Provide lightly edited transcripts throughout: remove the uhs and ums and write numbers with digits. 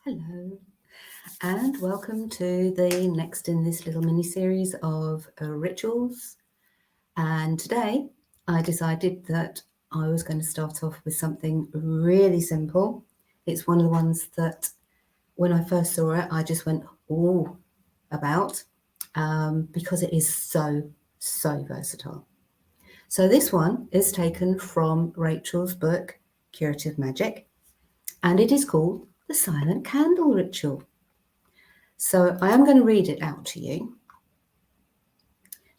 Hello, and welcome to the next in this little mini series of rituals. And today I decided that I was going to start off with something really simple. It's one of the ones that when I first saw it, I just went, oh, about because it is so versatile. So this one is taken from Rachel's book, Curative Magic, and it is called the Silent Candle Ritual. So I am going to read it out to you.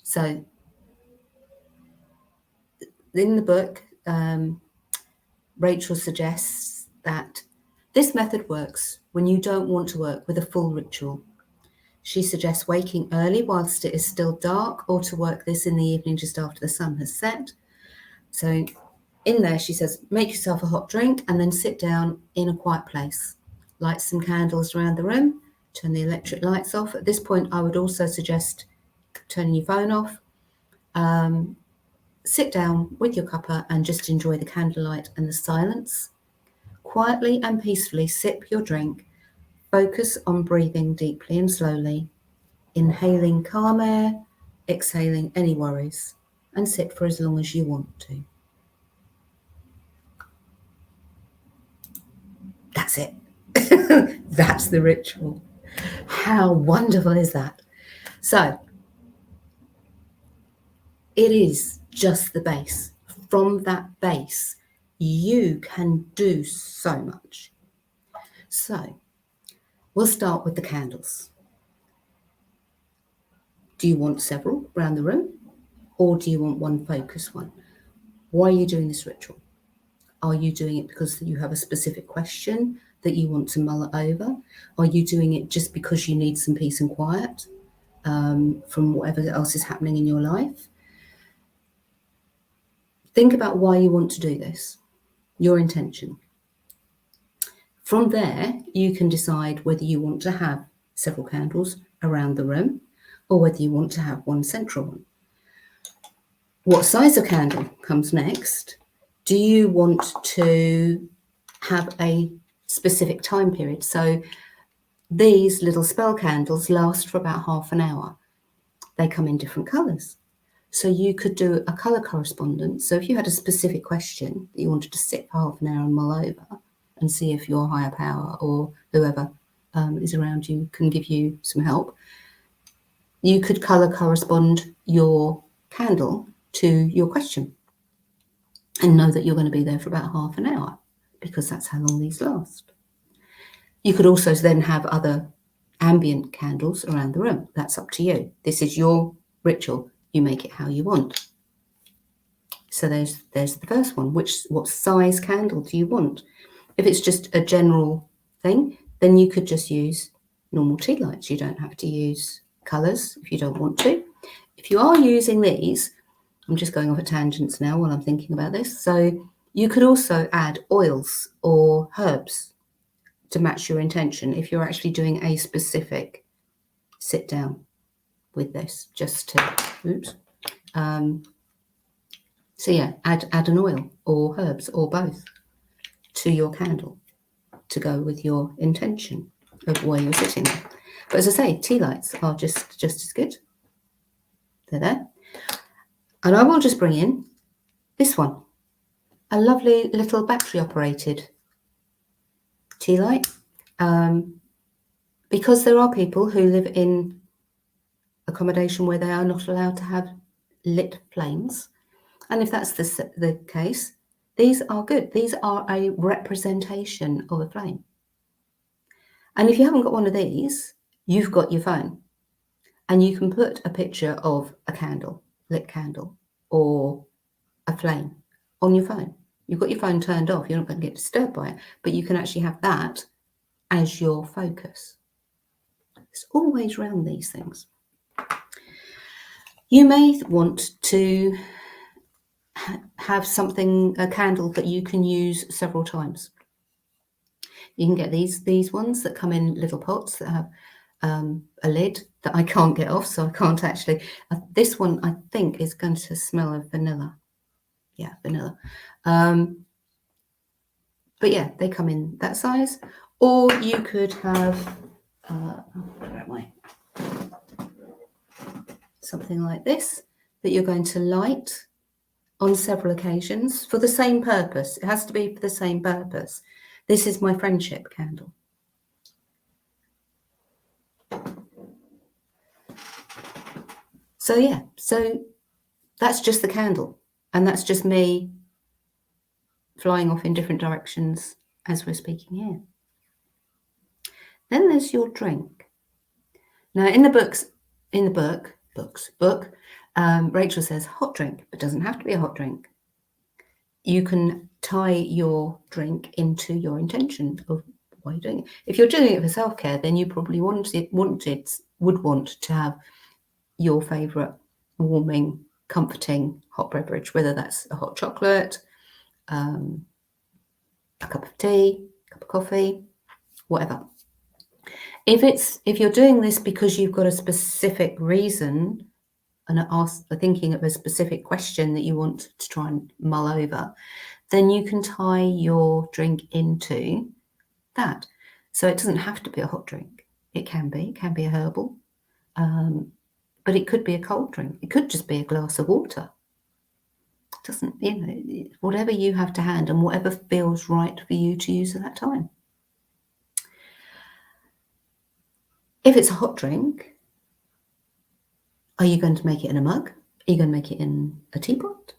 So in the book, Rachel suggests that this method works when you don't want to work with a full ritual. She suggests waking early whilst it is still dark, or to work this in the evening just after the sun has set. So in there, she says, make yourself a hot drink and then sit down in a quiet place. Light some candles around the room, turn the electric lights off. At this point, I would also suggest turning your phone off. Sit down with your cuppa and just enjoy the candlelight and the silence. Quietly and peacefully sip your drink. Focus on breathing deeply and slowly, inhaling calm air, exhaling any worries, and sit for as long as you want to. That's it. That's the ritual. How wonderful is that? So, it is just the base. From that base, you can do so much. So, we'll start with the candles. Do you want several around the room, or do you want one focused one? Why are you doing this ritual? Are you doing it because you have a specific question that you want to mull over? Are you doing it just because you need some peace and quiet from whatever else is happening in your life? Think about why you want to do this, your intention. From there, you can decide whether you want to have several candles around the room or whether you want to have one central one. What size of candle comes next? Do you want to have a specific time period? So these little spell candles last for about half an hour. They come in different colours. So you could do a colour correspondence. So if you had a specific question that you wanted to sit for half an hour and mull over and see if your higher power or whoever is around you can give you some help, you could colour correspond your candle to your question and know that you're going to be there for about half an hour because that's how long these last. You could also then have other ambient candles around the room. That's up to you. This is your ritual. You make it how you want. So there's the first one. What size candle do you want? If it's just a general thing, then you could just use normal tea lights. You don't have to use colours if you don't want to. If you are using these, I'm just going off at tangents now while I'm thinking about this. So you could also add oils or herbs to match your intention if you're actually doing a specific sit down with this, just to, oops. So yeah, add an oil or herbs or both to your candle to go with your intention of where you're sitting. But as I say, tea lights are just as good. They're there. And I will just bring in this one, a lovely little battery operated tea light. Because there are people who live in accommodation where they are not allowed to have lit flames. And if that's the case, these are good. These are a representation of a flame. And if you haven't got one of these, you've got your phone. And you can put a picture of a candle, lit candle, or a flame on your phone. You've got your phone turned off. You're not going to get disturbed by it. But you can actually have that as your focus. It's always around these things. You may want to have something, a candle that you can use several times. You can get these ones that come in little pots that have a lid that I can't get off, so I can't actually. This one I think is going to smell of vanilla. Yeah, vanilla. But yeah, they come in that size. Or you could have, where am I? Something like this that you're going to light on several occasions for the same purpose. It has to be for the same purpose. This is my friendship candle. So yeah, so that's just the candle, and that's just me flying off in different directions as we're speaking here. Then there's your drink. Now in the book, Rachel says hot drink, but doesn't have to be a hot drink. You can tie your drink into your intention of why you're doing it. If you're doing it for self-care, then you probably would want to have your favourite warming, comforting hot beverage, whether that's a hot chocolate, a cup of tea, a cup of coffee, whatever. If you're doing this because you've got a specific reason and are thinking of a specific question that you want to try and mull over, then you can tie your drink into that. So it doesn't have to be a hot drink. It can be a herbal, but it could be a cold drink. It could just be a glass of water. It doesn't, whatever you have to hand and whatever feels right for you to use at that time. If it's a hot drink, are you going to make it in a mug? Are you going to make it in a teapot?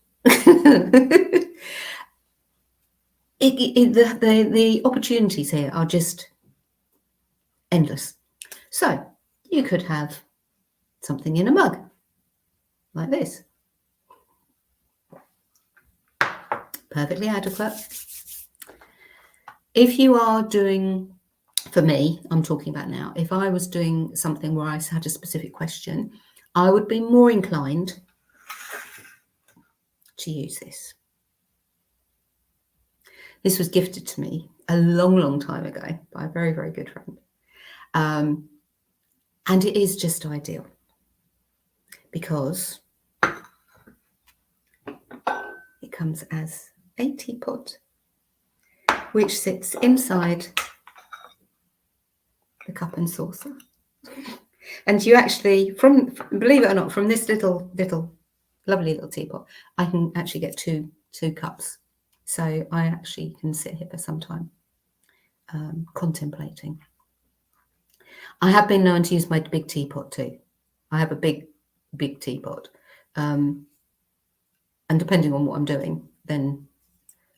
The opportunities here are just endless. So you could have something in a mug like this. Perfectly adequate. If you are doing, for me, I'm talking about now, if I was doing something where I had a specific question, I would be more inclined to use this. This was gifted to me a long, long time ago by a very, very good friend. And it is just ideal because it comes as a teapot, which sits inside the cup and saucer. And you actually, believe it or not, from this little lovely little teapot, I can actually get two cups. So I actually can sit here for some time contemplating. I have been known to use my big teapot too. I have a big teapot. And depending on what I'm doing, then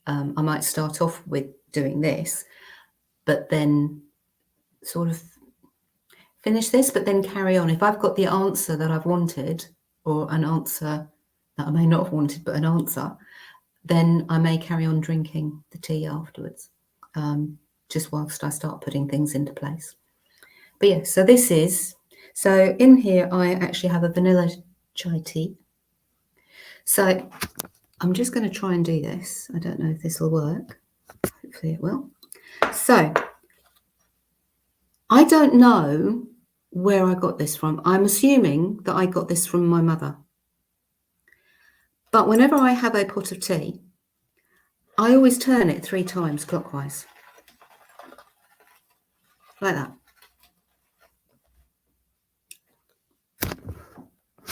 I might start off with doing this, but then sort of finish this, but then carry on. If I've got the answer that I've wanted, or an answer that I may not have wanted, but an answer, then I may carry on drinking the tea afterwards, just whilst I start putting things into place. But yeah, so in here I actually have a vanilla chai tea. So I'm just going to try and do this. I don't know if this will work. Hopefully it will. So I don't know where I got this from. I'm assuming that I got this from my mother. But whenever I have a pot of tea, I always turn it 3 times clockwise. Like that.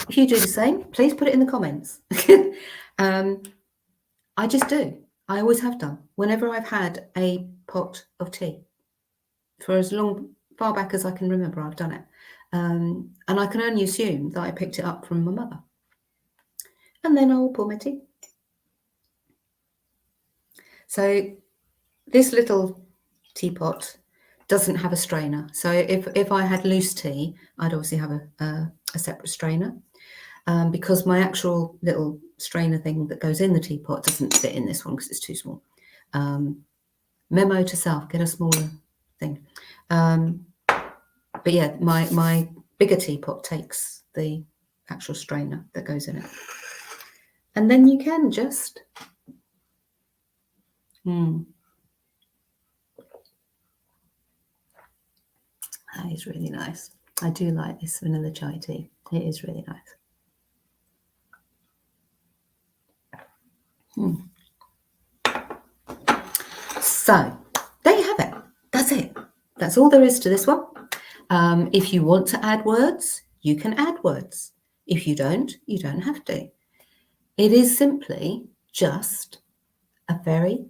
If you do the same, please put it in the comments. I just do. I always have done. Whenever I've had a pot of tea, for as far back as I can remember, I've done it. And I can only assume that I picked it up from my mother. And then I will pour my tea. So this little teapot doesn't have a strainer. So if I had loose tea, I'd obviously have a separate strainer. Because my actual little strainer thing that goes in the teapot doesn't fit in this one because it's too small. Memo to self, get a smaller thing. But yeah, my bigger teapot takes the actual strainer that goes in it. And then you can just... That is really nice. I do like this vanilla chai tea. It is really nice. So there you have it. That's it. that's all there is to this one. If you want to add words, you can add words. If you don't have to. It is simply just a very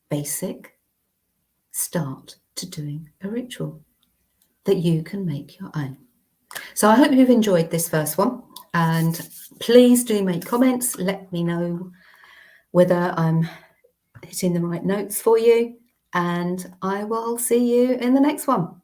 basic start to doing a ritual that you can make your own. So I hope you've enjoyed this first one, and please do make comments. Let me know whether I'm hitting the right notes for you, and I will see you in the next one.